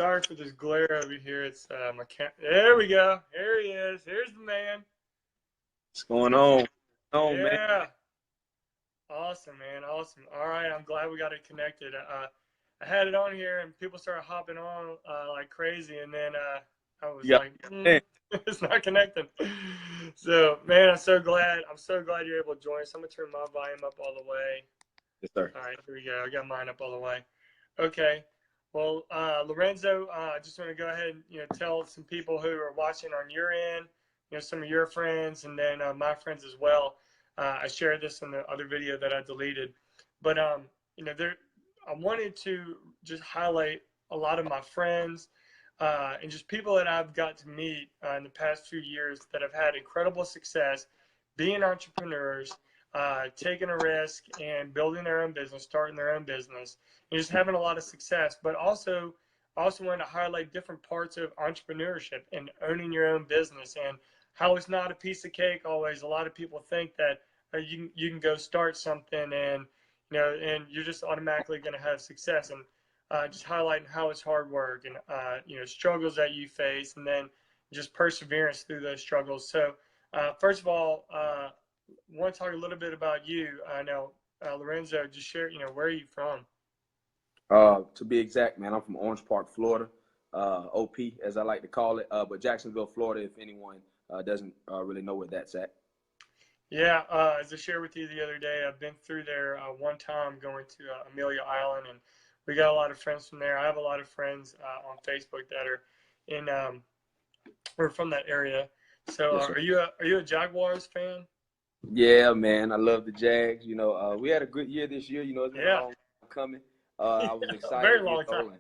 Sorry for this glare over here. It's my cat. There we go. There he is. Here's the man. What's going on? Man. Yeah. Awesome, man. Awesome. All right. I'm glad we got it connected. I had it on here and people started hopping on like crazy, and then I was Yeah, like, man. it's not connecting. So, man, I'm so glad. I'm so glad you're able to join us. I'm gonna turn my volume up all the way. Yes, sir. All right, here we go. I got mine up all the way. Okay. Well, Lorenzo, I just want to go ahead and tell some people who are watching on your end, some of your friends, and then my friends as well. I shared this in the other video that I deleted, but there, I wanted to just highlight a lot of my friends and just people that I've got to meet in the past few years that have had incredible success being entrepreneurs, taking a risk and building their own business, starting their own business, and just having a lot of success. But also want to highlight different parts of entrepreneurship and owning your own business and how it's not a piece of cake always. A lot of people think that you can go start something and and you're just automatically going to have success, and just highlighting how it's hard work and struggles that you face, and then just perseverance through those struggles. So first of all, want to talk a little bit about you. I know Lorenzo, just share, where are you from? To be exact, man, I'm from Orange Park, Florida. OP, as I like to call it, but Jacksonville, Florida, if anyone doesn't really know where that's at. Yeah, as I shared with you the other day, I've been through there one time going to Amelia Island, and we got a lot of friends from there. I have a lot of friends on Facebook that are in or from that area. So, Yes, sir. are you a Jaguars fan? Yeah, man, I love the Jags. We had a good year this year. It's been a Yeah, long time coming. I was a excited, very long time.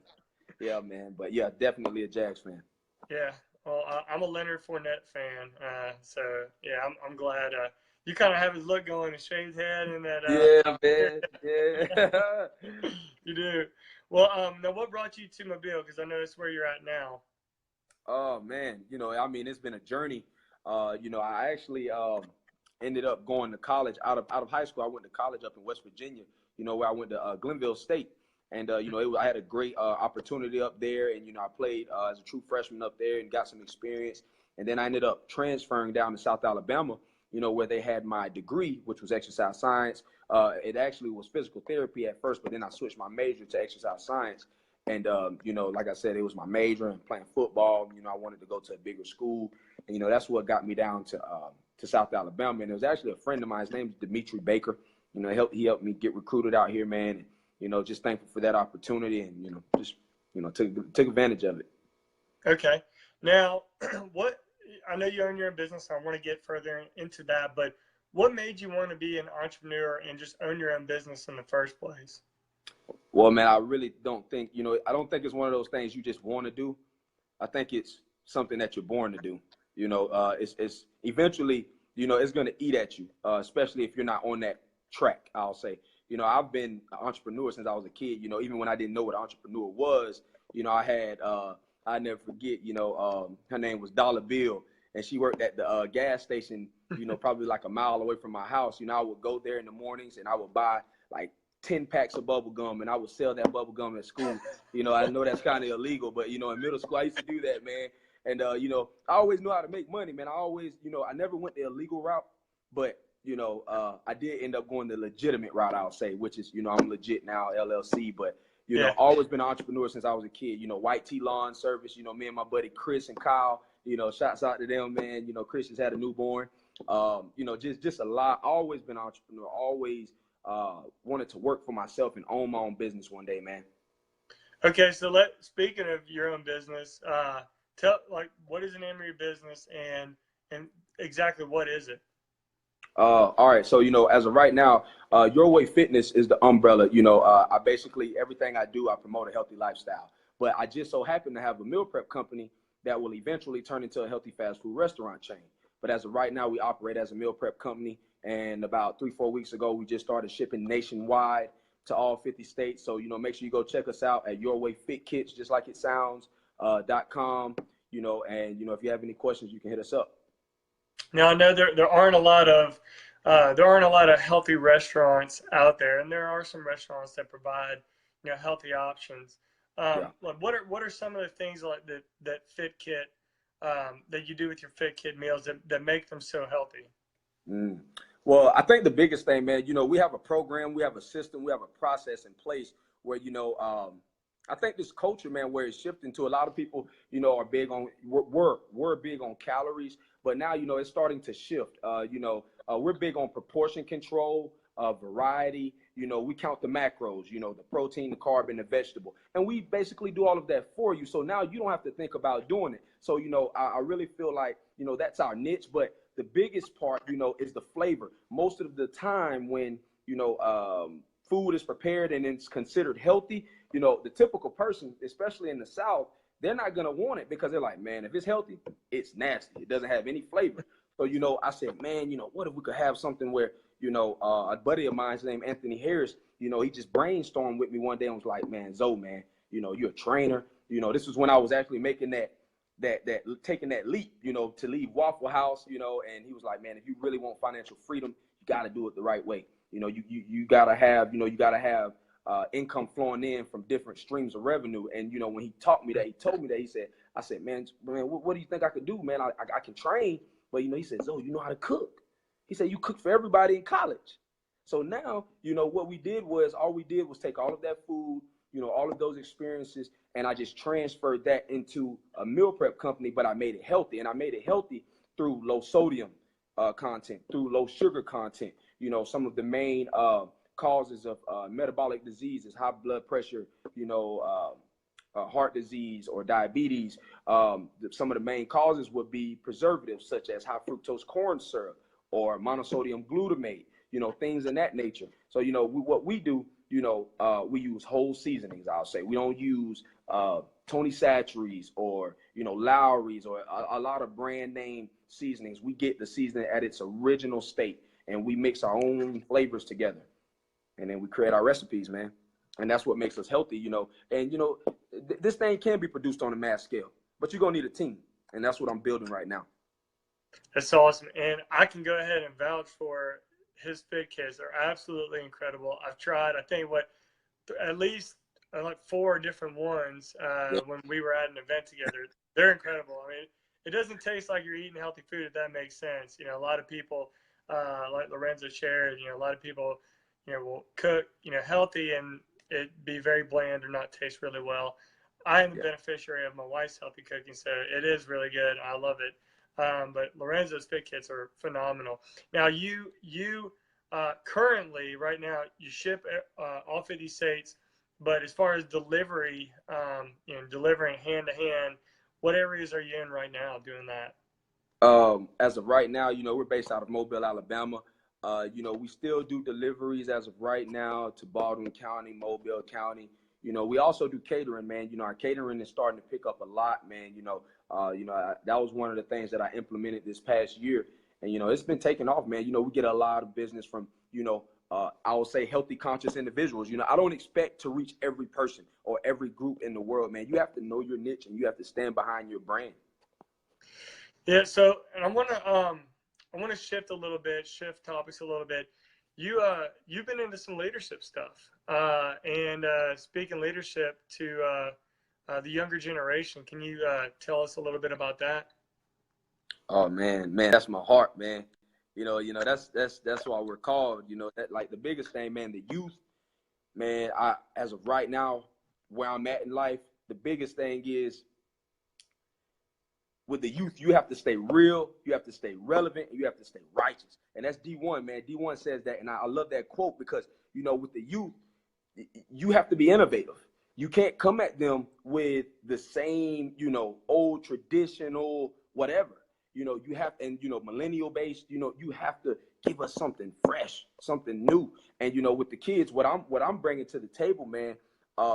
yeah, man. But yeah, definitely a Jags fan. Yeah, well, I'm a Leonard Fournette fan, so yeah, I'm glad you kind of have his look going, his shaved head, and that. Yeah, man. Yeah. You do. Well, now what brought you to Mobile? Because I know it's where you're at now. Oh man, it's been a journey. I actually ended up going to college out of high school. I went to college up in West Virginia. Where I went to Glenville State, and I had a great opportunity up there, and I played as a true freshman up there and got some experience. And then I ended up transferring down to South Alabama, where they had my degree, which was exercise science. It actually was physical therapy at first, but then I switched my major to exercise science. And, like I said, it was my major and playing football. I wanted to go to a bigger school. And, that's what got me down to South Alabama. And it was actually a friend of mine. His name is Dimitri Baker. He helped me get recruited out here, man. And, just thankful for that opportunity and, took advantage of it. Okay. Now, I know you own your own business. So I want to get further into that, but what made you want to be an entrepreneur and just own your own business in the first place? Well, man, I really don't think, I don't think it's one of those things you just want to do. I think it's something that you're born to do. It's eventually, it's going to eat at you, especially if you're not on that track, I'll say. I've been an entrepreneur since I was a kid. Even when I didn't know what an entrepreneur was, I had, I never forget, her name was Dollar Bill, and she worked at the gas station, probably like a mile away from my house. I would go there in the mornings and I would buy like 10 packs of bubble gum, and I would sell that bubble gum at school. I know that's kind of illegal, but, in middle school, I used to do that, man. And, I always knew how to make money, man. I always, I never went the illegal route, but, I did end up going the legitimate route, I'll say, which is, I'm legit now, LLC, but, Yeah. always been an entrepreneur since I was a kid. White Tea Lawn Service, me and my buddy Chris and Kyle, shouts out to them, man. Chris has had a newborn. Just a lot. Always been an entrepreneur, always wanted to work for myself and own my own business one day, man. Okay, so speaking of your own business, what is the name of your business and exactly what is it? All right. So, as of right now, Your Way Fitness is the umbrella. I basically, everything I do, I promote a healthy lifestyle. But I just so happen to have a meal prep company that will eventually turn into a healthy fast food restaurant chain. But as of right now, we operate as a meal prep company. And about 3-4 weeks ago, we just started shipping nationwide to all 50 states. So, make sure you go check us out at Your Way Fit Kits, just like it sounds, .com, and, if you have any questions, you can hit us up. Now I know there aren't a lot of healthy restaurants out there, and there are some restaurants that provide healthy options. Yeah. Like what are some of the things like that Fit Kit that you do with your Fit Kit meals that make them so healthy? Mm. Well, I think the biggest thing, man, we have a program, we have a system, we have a process in place where, I think this culture, man, where it's shifting to a lot of people, are big on, we're big on calories, but now, it's starting to shift. We're big on proportion control, variety. We count the macros, the protein, the carb, and the vegetable. And we basically do all of that for you. So now you don't have to think about doing it. So, I really feel like, that's our niche. But the biggest part, is the flavor. Most of the time when, food is prepared and it's considered healthy, the typical person, especially in the South, they're not going to want it because they're like, man, if it's healthy, it's nasty. It doesn't have any flavor. So, I said, man, what if we could have something where, a buddy of mine's named Anthony Harris, he just brainstormed with me one day and was like, man, Zoe, man, you're a trainer. This was when I was actually making that taking that leap, to leave Waffle House, and he was like, man, if you really want financial freedom, you got to do it the right way. You got to have, income flowing in from different streams of revenue. And, when he taught me that, he told me that, I said, man, what do you think I could do, man? I can train. But, he said, Zoe, you know how to cook. He said, you cook for everybody in college. So now, what we did was, all we did was take all of that food, all of those experiences, and I just transferred that into a meal prep company, but I made it healthy. And I made it healthy through low sodium content, through low sugar content. Some of the main causes of metabolic diseases, high blood pressure, heart disease or diabetes. Some of the main causes would be preservatives such as high fructose corn syrup or monosodium glutamate, things in that nature. So, what we do, we use whole seasonings, I'll say. We don't use Tony Chachere's or, Lowry's or a lot of brand name seasonings. We get the seasoning at its original state and we mix our own flavors together. And then we create our recipes, man. And that's what makes us healthy, And, this thing can be produced on a mass scale, but you're going to need a team. And that's what I'm building right now. That's awesome. And I can go ahead and vouch for his Fit Kits. They're absolutely incredible. I've tried, I think, at least like 4 different ones when we were at an event together. They're incredible. I mean, it doesn't taste like you're eating healthy food, if that makes sense. A lot of people, like Lorenzo shared, a lot of people, will cook, healthy and it be very bland or not taste really well. I am the beneficiary of my wife's healthy cooking, so it is really good. I love it. But Lorenzo's Fit Kits are phenomenal. Now, you currently, right now, you ship all 50 states, but as far as delivery, delivering hand to hand, what areas are you in right now doing that? As of right now, we're based out of Mobile, Alabama. We still do deliveries as of right now to Baldwin County, Mobile County. We also do catering, man. Our catering is starting to pick up a lot, man. That was one of the things that I implemented this past year. And, it's been taking off, man. We get a lot of business from, I would say healthy, conscious individuals. I don't expect to reach every person or every group in the world, man. You have to know your niche and you have to stand behind your brand. Yeah. So, and I want to shift topics a little bit. You've been into some leadership stuff, and speaking leadership to the younger generation. Can you tell us a little bit about that? Oh man, that's my heart, man. That's why we're called. That, like, the biggest thing, man, the youth, man. As of right now, where I'm at in life, the biggest thing is with the youth, you have to stay real, you have to stay relevant, and you have to stay righteous. And that's D1, man. D1 says that, and I love that quote because, with the youth, you have to be innovative. You can't come at them with the same, old traditional whatever. You have, and millennial based, you have to give us something fresh, something new. And with the kids, what I'm bringing to the table, man,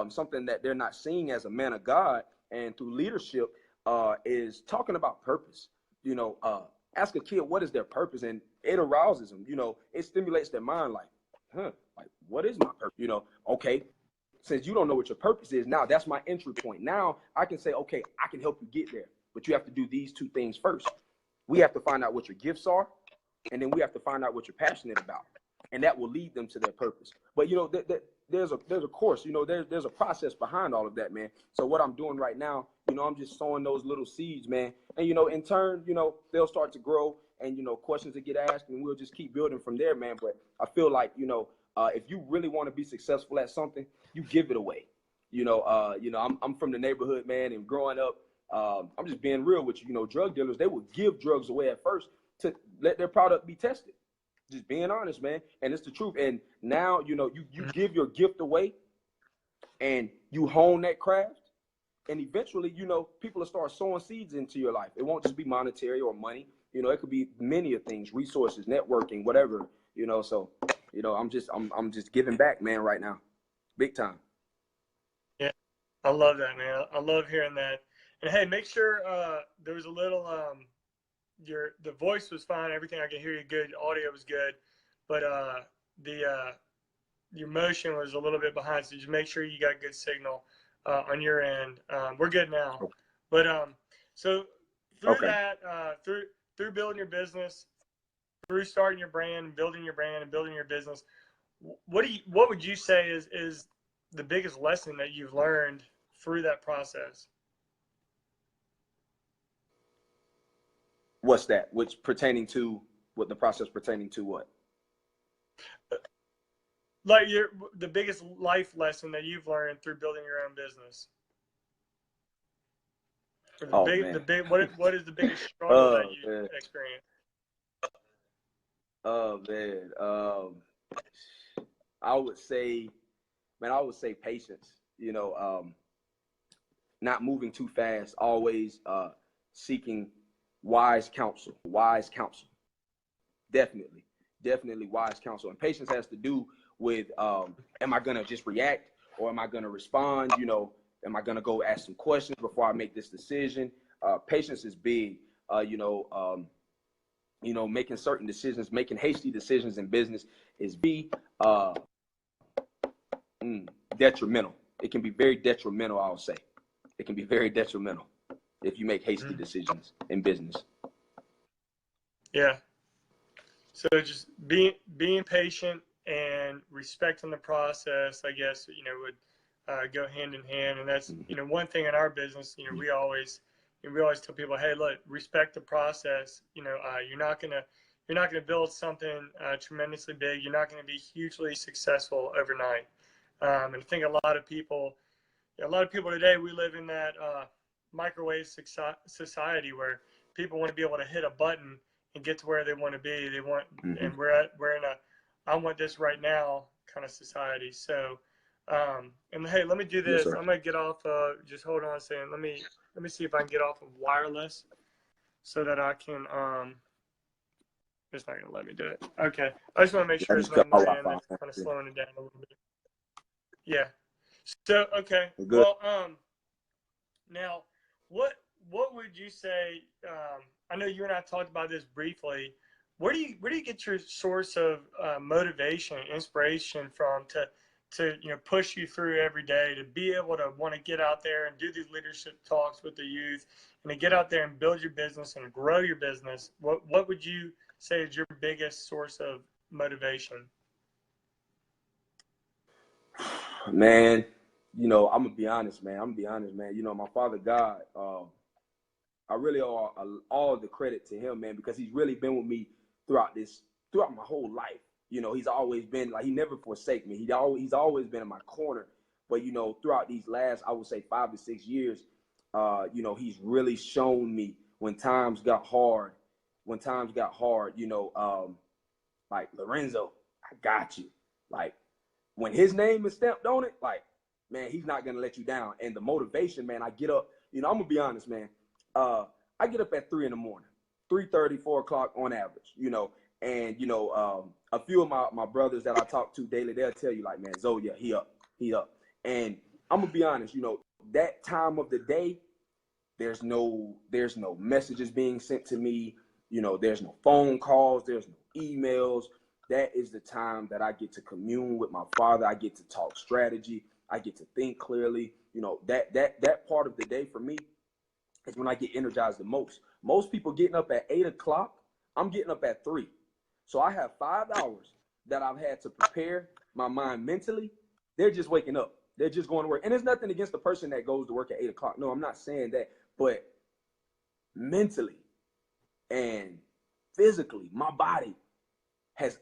something that they're not seeing as a man of God and through leadership, is talking about purpose. Ask a kid what is their purpose, and it arouses them. It stimulates their mind. Like, what is my purpose? Okay, since you don't know what your purpose is, now that's my entry point. Now I can say, okay, I can help you get there, but you have to do these 2 things first. We have to find out what your gifts are, and then we have to find out what you're passionate about, and that will lead them to their purpose. But there's a course, there's a process behind all of that, man. So what I'm doing right now, I'm just sowing those little seeds, man. And, in turn, they'll start to grow and, questions that get asked, and we'll just keep building from there, man. But I feel like, if you really want to be successful at something, you give it away. I'm from the neighborhood, man, and growing up, I'm just being real with you. Drug dealers, they would give drugs away at first to let their product be tested. Just being honest, man. And it's the truth. And now, you give your gift away and you hone that craft. And eventually, people will start sowing seeds into your life. It won't just be monetary or money. It could be many of things, resources, networking, whatever, So, I'm just giving back, man, right now. Big time. Yeah, I love that, man. I love hearing that. And hey, make sure there was a little the voice was fine, everything, I could hear you good, audio was good, but your motion was a little bit behind, so just make sure you got good signal on your end. We're good now. But so through that, through building your business, through starting your brand, building your brand and building your business, what would you say is the biggest lesson that you've learned through that process? What's that? Which pertaining to what the process pertaining to what? Like the biggest life lesson that you've learned through building your own business. What is the biggest struggle that you experienced? Oh man, I would say patience. Not moving too fast. Always seeking wise counsel. Definitely wise counsel. And patience has to do with, am I going to just react or am I going to respond? Am I going to go ask some questions before I make this decision? Patience is big. Making certain decisions, making hasty decisions in business is detrimental. It can be very detrimental, I'll say. It can be very detrimental if you make hasty decisions in business. Yeah. So just being patient and respecting the process, I guess, would go hand in hand. And that's, one thing in our business, we always tell people, hey, look, respect the process. You're not gonna build something tremendously big. You're not gonna be hugely successful overnight. And I think a lot of people today, we live in that microwave society where people want to be able to hit a button and get to where they want to be. They want, and we're in a I want this right now kind of society. So, and hey, let me do this. Yes, I'm gonna get off. Just hold on a second. Let me see if I can get off of wireless so that I can. It's not gonna let me do it. Okay, I just want to make sure it's not my end that's kind of slowing it down a little bit. Yeah. So okay. Well, now what would you say? I know you and I talked about this briefly. Where do you get your source of motivation, inspiration from to push you through every day, to be able to want to get out there and do these leadership talks with the youth, and to get out there and build your business and grow your business? What would you say is your biggest source of motivation? Man, I'm gonna be honest, man. My Father God, I really owe all the credit to him, man, because he's really been with me throughout my whole life. He's always been he never forsake me. He's always been in my corner. But throughout these last, I would say 5 to 6 years, he's really shown me when times got hard. Like, Lorenzo, I got you. Like, when his name is stamped on it, like, man, he's not gonna let you down. And the motivation, man, I get up. I'm gonna be honest, man. I get up at 3 in the morning, 3:30, 4 o'clock on average, and, a few of my brothers that I talk to daily, they'll tell you, like, man, Zoe, he up. And I'm going to be honest, that time of the day, there's no messages being sent to me. There's no phone calls. There's no emails. That is the time that I get to commune with my Father. I get to talk strategy. I get to think clearly. That part of the day for me is when I get energized the most. Most people getting up at 8 o'clock. I'm getting up at 3. So I have 5 hours that I've had to prepare my mind mentally they're just waking up. They're just going to work. And there's nothing against the person that goes to work at 8 o'clock. No, I'm not saying that. But mentally and physically, my body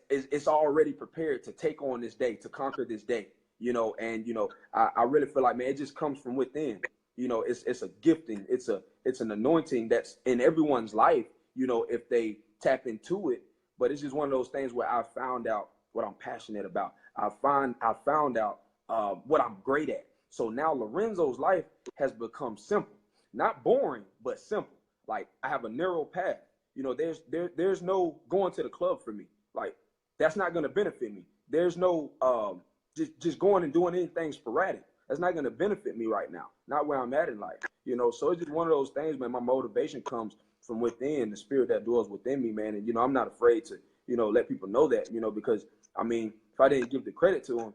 it's already prepared to take on this day, to conquer this day, and I really feel like, man, it just comes from within. It's a gifting, it's an anointing that's in everyone's life, if they tap into it. But it's just one of those things where I found out what I'm passionate about. I found out what I'm great at. So now Lorenzo's life has become simple, not boring, but simple. Like, I have a narrow path. There's no going to the club for me. Like, that's not going to benefit me. There's no just going and doing anything sporadic. That's not going to benefit me right now. Not where I'm at in life. So it's just one of those things, man. My motivation comes from within, the spirit that dwells within me, man. And, I'm not afraid to, let people know that, because, I mean, if I didn't give the credit to them,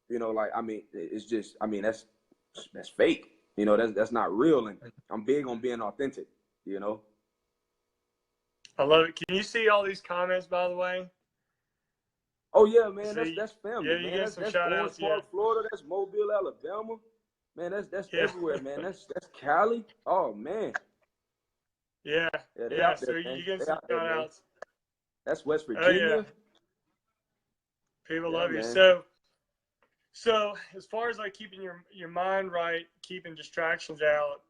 it's just, that's fake. That's not real. And I'm big on being authentic, I love it. Can you see all these comments, by the way? Oh yeah, man. That's family, yeah, you man. Get some that's shout Orange outs, Park, Florida. That's Mobile, Alabama. Man, that's yeah. everywhere, man. That's Cali. Oh man. Yeah. They out there, So man. you get They some out there, shout man. outs. That's West Oh Virginia. yeah. People love you. Man. So as far as like keeping your mind right, keeping distractions out,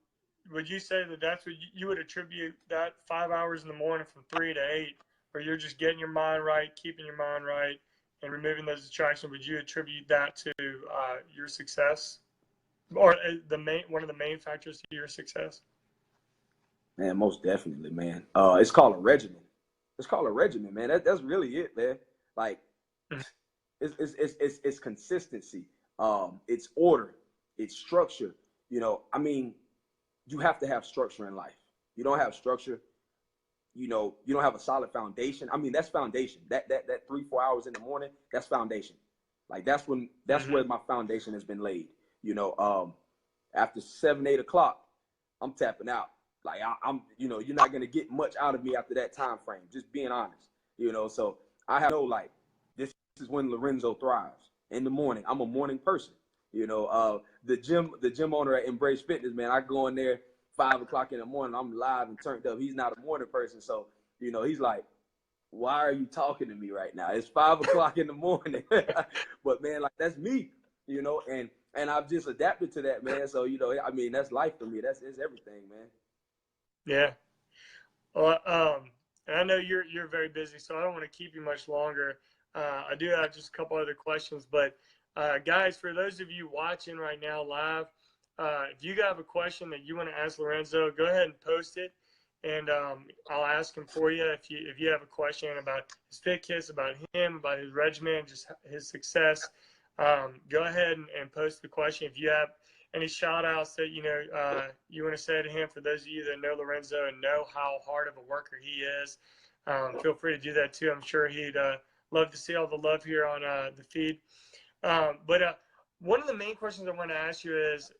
would you say that that's what you would attribute that 5 hours in the morning from 3 to 8, where you're just getting your mind right, keeping your mind right, and removing those distractions? Would you attribute that to your success, or one of the main factors to your success? Man, most definitely, man. It's called a regimen. It's called a regimen, man. That's really it, man. Like, it's consistency. It's order. It's structure. You have to have structure in life. You don't have structure, you don't have a solid foundation. That's foundation. That 3-4 hours in the morning, that's foundation. Like, that's where my foundation has been laid. After 7-8 o'clock, I'm tapping out. Like, I'm you're not gonna get much out of me after that time frame. Just being honest. So I have like, this is when Lorenzo thrives. In the morning, I'm a morning person. The gym owner at Embrace Fitness, man, I go in there 5 o'clock in the morning, I'm live and turned up. He's not a morning person. So, he's like, why are you talking to me right now? It's 5 o'clock in the morning. But man, like, that's me, and I've just adapted to that, man. So, that's life for me. It's everything, man. Yeah. Well, and I know you're very busy, so I don't want to keep you much longer. I do have just a couple other questions, but guys, for those of you watching right now live, if you have a question that you want to ask Lorenzo, go ahead and post it, and I'll ask him for you. If you have a question about his fit kits, about him, about his regimen, just his success, go ahead and post the question. If you have any shout outs that you want to say to him, for those of you that know Lorenzo and know how hard of a worker he is, feel free to do that too. I'm sure he'd love to see all the love here on the feed. But one of the main questions I want to ask you is,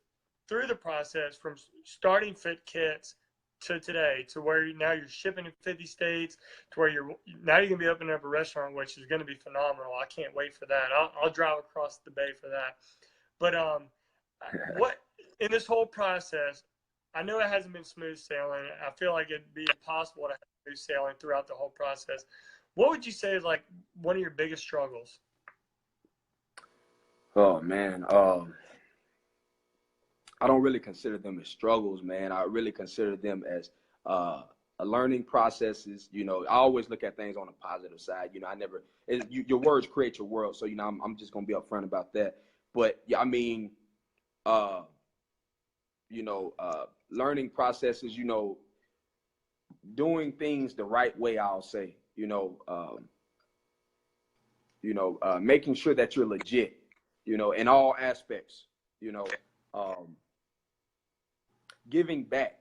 through the process from starting Fit Kits to today, to where now you're shipping in 50 states, to where you're going to be opening up a restaurant, which is going to be phenomenal. I can't wait for that. I'll drive across the bay for that. But what in this whole process, I know it hasn't been smooth sailing. I feel like it'd be impossible to have smooth sailing throughout the whole process. What would you say is like one of your biggest struggles? Oh man, I don't really consider them as struggles, man. I really consider them as a learning processes. I always look at things on the positive side. Your words create your world. So, I'm just going to be upfront about that. But yeah, learning processes, doing things the right way, I'll say, making sure that you're legit, in all aspects, giving back,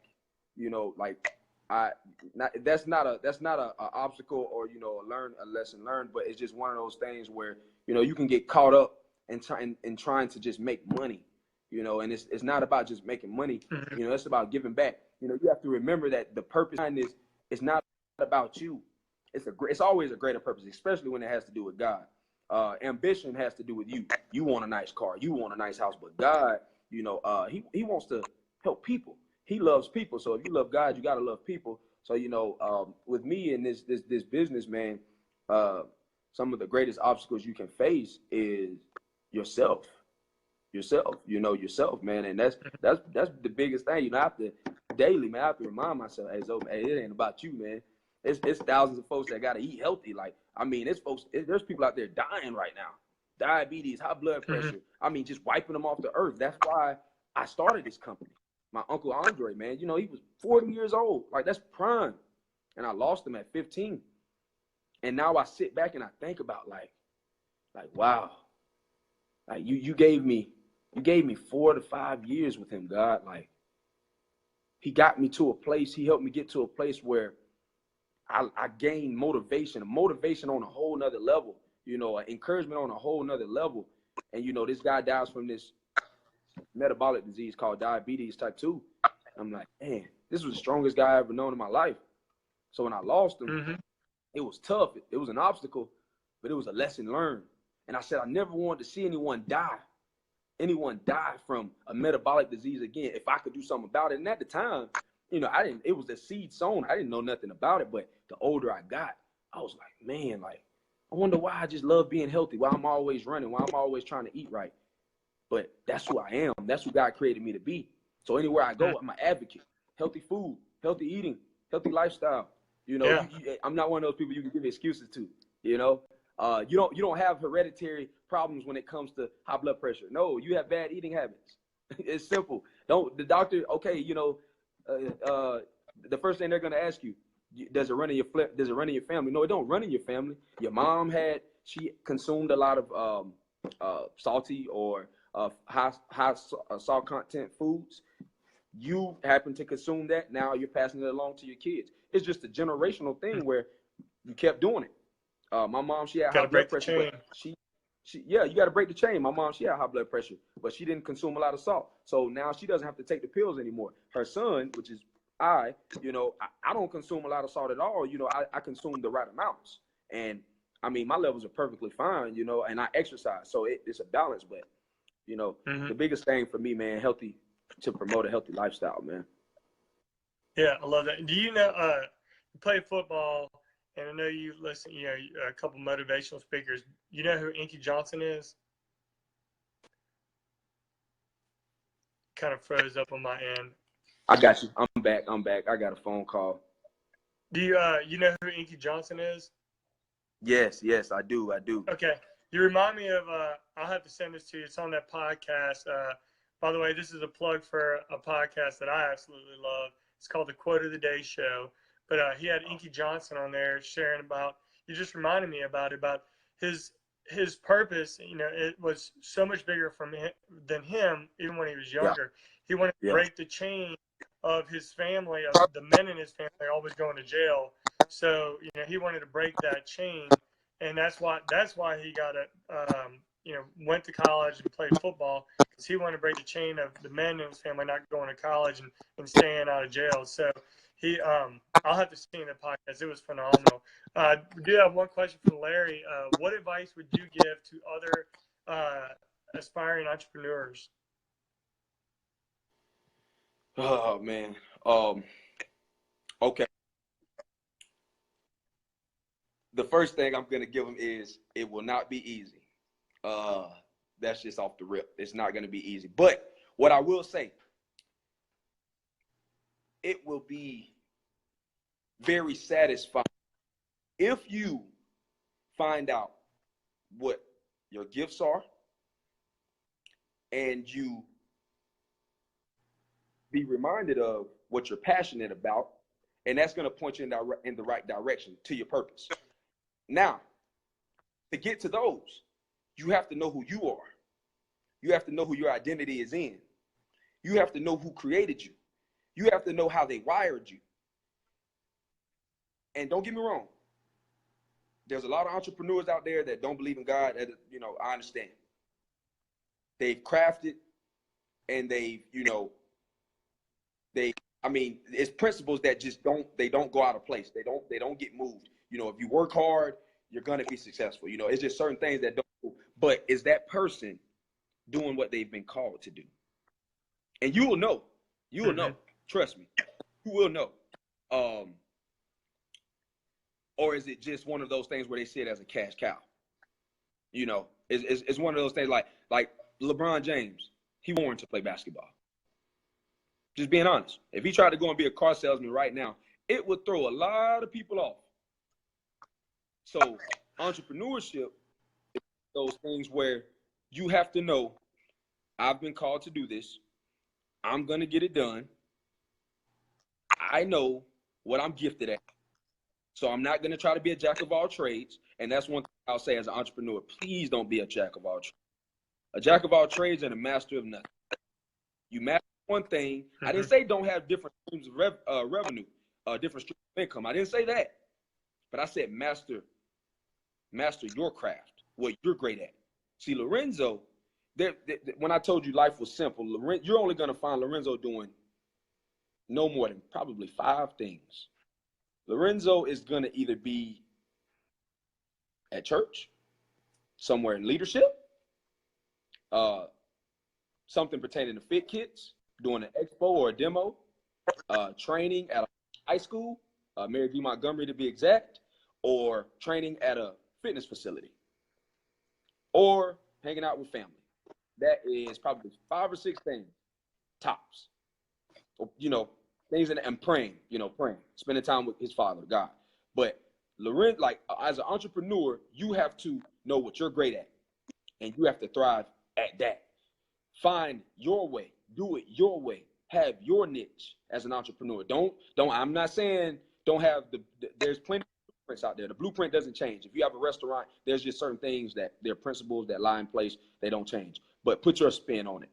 that's not a obstacle or, a lesson learned, but it's just one of those things where, you can get caught up in trying to just make money, and it's not about just making money, it's about giving back. You have to remember that the purpose behind this is not about you. It's always a greater purpose, especially when it has to do with God. Ambition has to do with you. You want a nice car, you want a nice house, but God, he wants to help people. He loves people. So if you love God, you gotta love people. So with me in this business, man, some of the greatest obstacles you can face is yourself. Yourself, man, and that's the biggest thing. I have to daily, man. I have to remind myself, hey, it ain't about you, man. It's thousands of folks that gotta eat healthy. Like, I mean, there's people out there dying right now, diabetes, high blood pressure. Mm-hmm. I mean, just wiping them off the earth. That's why I started this company. My uncle Andre, man, he was 40 years old. Like, that's prime, and I lost him at 15. And now I sit back and I think about like wow, like you gave me 4 to 5 years with him, God. Like, he got me to a place. He helped me get to a place where I gained motivation on a whole nother level, encouragement on a whole nother level. And, this guy dies from this metabolic disease called diabetes type 2. I'm like, man, this was the strongest guy I ever known in my life. So when I lost him, Mm-hmm. it was tough. It was an obstacle, but it was a lesson learned. And I said, I never wanted to see anyone die from a metabolic disease again if I could do something about it. And at the time, it was a seed sown. I didn't know nothing about it, but the older I got, I was like, man, like, I wonder why I just love being healthy, why I'm always running, why I'm always trying to eat right. But that's who I am. That's who God created me to be. So anywhere I go, I'm an advocate. Healthy food, healthy eating, healthy lifestyle. I'm not one of those people you can give excuses to. You don't have hereditary problems when it comes to high blood pressure. No, you have bad eating habits. It's simple. The doctor, okay, the first thing they're gonna ask you, does it run in your family? No, it don't run in your family. Your mom she consumed a lot of salty or high salt content foods. You happen to consume that. Now you're passing it along to your kids. It's just a generational thing where you kept doing it. My mom, she had high blood pressure, but you got to break the chain. My mom, she had high blood pressure, but she didn't consume a lot of salt. So now she doesn't have to take the pills anymore. Her son, which is I don't consume a lot of salt at all. I consume the right amounts. And I mean, my levels are perfectly fine, and I exercise. So it's a balance. But, the biggest thing for me, man, to promote a healthy lifestyle, man. Yeah, I love that. Do you play football, and I know you listen, a couple motivational speakers. You know who Inky Johnson is? Kind of froze up on my end. I got you. I'm back. I got a phone call. Do you know who Inky Johnson is? Yes, I do. Okay. You remind me of, I'll have to send this to you. It's on that podcast. By the way, this is a plug for a podcast that I absolutely love. It's called the Quote of the Day Show. But he had Inky Johnson on there sharing about, you just reminded me about his purpose. It was so much bigger than him, even when he was younger. Yeah. He wanted to break the chain of his family, of the men in his family always going to jail. So, he wanted to break that chain. And that's why he got went to college and played football, because he wanted to break the chain of the men in his family not going to college and staying out of jail. So he, I'll have to see in the podcast. It was phenomenal. We do have one question from Larry. What advice would you give to other aspiring entrepreneurs? Oh, man. Okay. The first thing I'm going to give them is it will not be easy. That's just off the rip. It's not going to be easy. But what I will say, it will be very satisfying if you find out what your gifts are and you be reminded of what you're passionate about, and that's going to point you in the right direction to your purpose. Now, to get to those, you have to know who you are. You have to know who your identity is in. You have to know who created you. You have to know how they wired you. And don't get me wrong, there's a lot of entrepreneurs out there that don't believe in God. That, I understand. They've crafted and it's principles that just don't go out of place. They don't get moved. If you work hard, you're gonna be successful. It's just certain things that don't. But is that person doing what they've been called to do? And you will know. You will know. Trust me. You will know. Or is it just one of those things where they see it as a cash cow? It's one of those things like LeBron James. He wanted to play basketball. Just being honest. If he tried to go and be a car salesman right now, it would throw a lot of people off. So entrepreneurship is those things where you have to know, I've been called to do this. I'm going to get it done. I know what I'm gifted at. So I'm not going to try to be a jack of all trades. And that's one thing I'll say as an entrepreneur. Please don't be a jack of all trades. A jack of all trades and a master of nothing. You master one thing. I didn't say don't have different streams of revenue, different streams of income. I didn't say that. But I said master your craft, what you're great at. See, Lorenzo, when I told you life was simple, you're only going to find Lorenzo doing no more than probably 5 things. Lorenzo is going to either be at church, somewhere in leadership, something pertaining to fit kits, doing an expo or a demo, training at a high school, Mary B. Montgomery to be exact, or training at a fitness facility, or hanging out with family. That is probably 5 or 6 things, tops. Things and praying, spending time with his father, God. But Lorenzo, as an entrepreneur, you have to know what you're great at, and you have to thrive at that. Find your way, do it your way, have your niche as an entrepreneur. I'm not saying don't have there's plenty of blueprints out there. The blueprint doesn't change. If you have a restaurant, there's just certain things that their principles that lie in place, they don't change. But put your spin on it.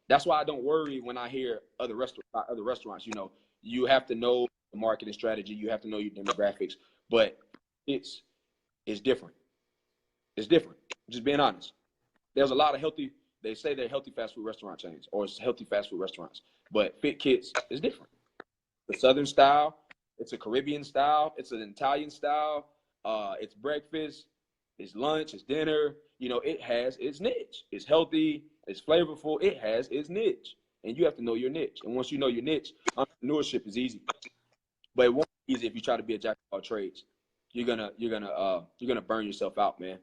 That's why I don't worry when I hear other restaurants. You have to know the marketing strategy. You have to know your demographics. But it's different. It's different. Just being honest. There's a lot of healthy. They say they're healthy fast food restaurant chains or it's healthy fast food restaurants. But Fit Kits is different. The Southern style. It's a Caribbean style. It's an Italian style. It's breakfast. It's lunch. It's dinner. It has its niche. It's healthy. It's flavorful. It has its niche, and you have to know your niche. And once you know your niche, entrepreneurship is easy. But it won't be easy if you try to be a jack of all trades. You're gonna burn yourself out, man.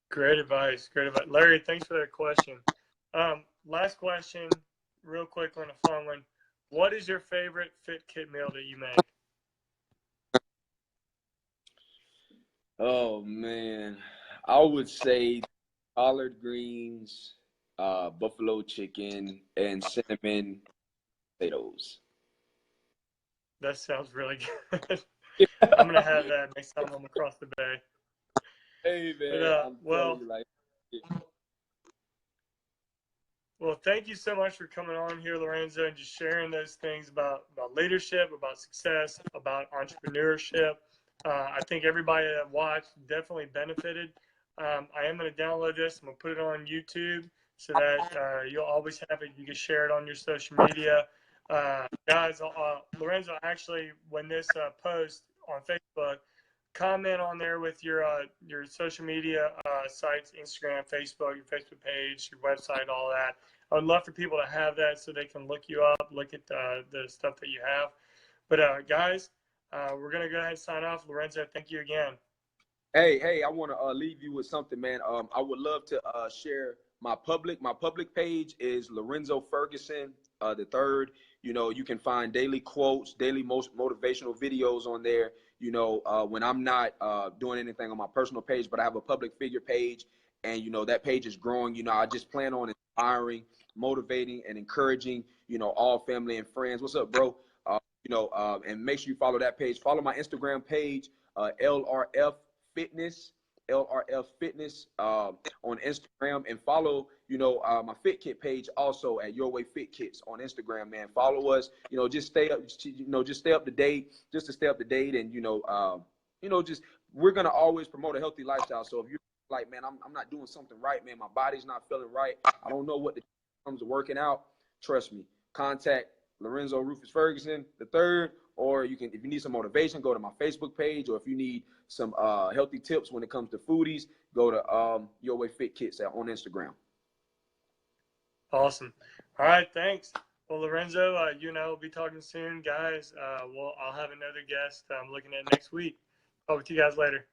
Great advice. Great advice, Larry. Thanks for that question. Last question, real quick on a fun one. What is your favorite Fit Kit meal that you make? Oh man, I would say collard greens, buffalo chicken, and cinnamon potatoes. That sounds really good. I'm gonna have that next time I'm across the bay. Hey man, well, thank you so much for coming on here, Lorenzo, and just sharing those things about leadership, about success, about entrepreneurship. I think everybody that watched definitely benefited. I am going to download this. I'm going to put it on YouTube so that you'll always have it. You can share it on your social media. Guys, Lorenzo, actually, when this post on Facebook, comment on there with your social media sites, Instagram, Facebook, your Facebook page, your website, all that. I would love for people to have that so they can look you up, look at the stuff that you have. But guys, we're going to go ahead and sign off. Lorenzo, thank you again. Hey, I want to leave you with something, man. I would love to share my public page is Lorenzo Ferguson the third. You can find daily quotes, daily motivational videos on there. When I'm not doing anything on my personal page, but I have a public figure page, and that page is growing. I just plan on inspiring, motivating, and encouraging all family and friends. What's up, bro? And make sure you follow that page. Follow my Instagram page, LRF Fitness on Instagram, and follow my Fit Kit page also at Your Way Fit Kits on Instagram, man. Follow us, just stay up, just stay up to date, and just we're gonna always promote a healthy lifestyle. So if you're like, man, I'm not doing something right, man, my body's not feeling right, I don't know what the comes to working out, trust me, contact Lorenzo Rufus Ferguson the third or you can, if you need some motivation, go to my Facebook page, or if you need some healthy tips when it comes to foodies, go to Your Way Fit Kits on Instagram. Awesome. All right, thanks. Well, Lorenzo, you and I will be talking soon, guys. I'll have another guest I'm looking at next week. Talk with you guys later.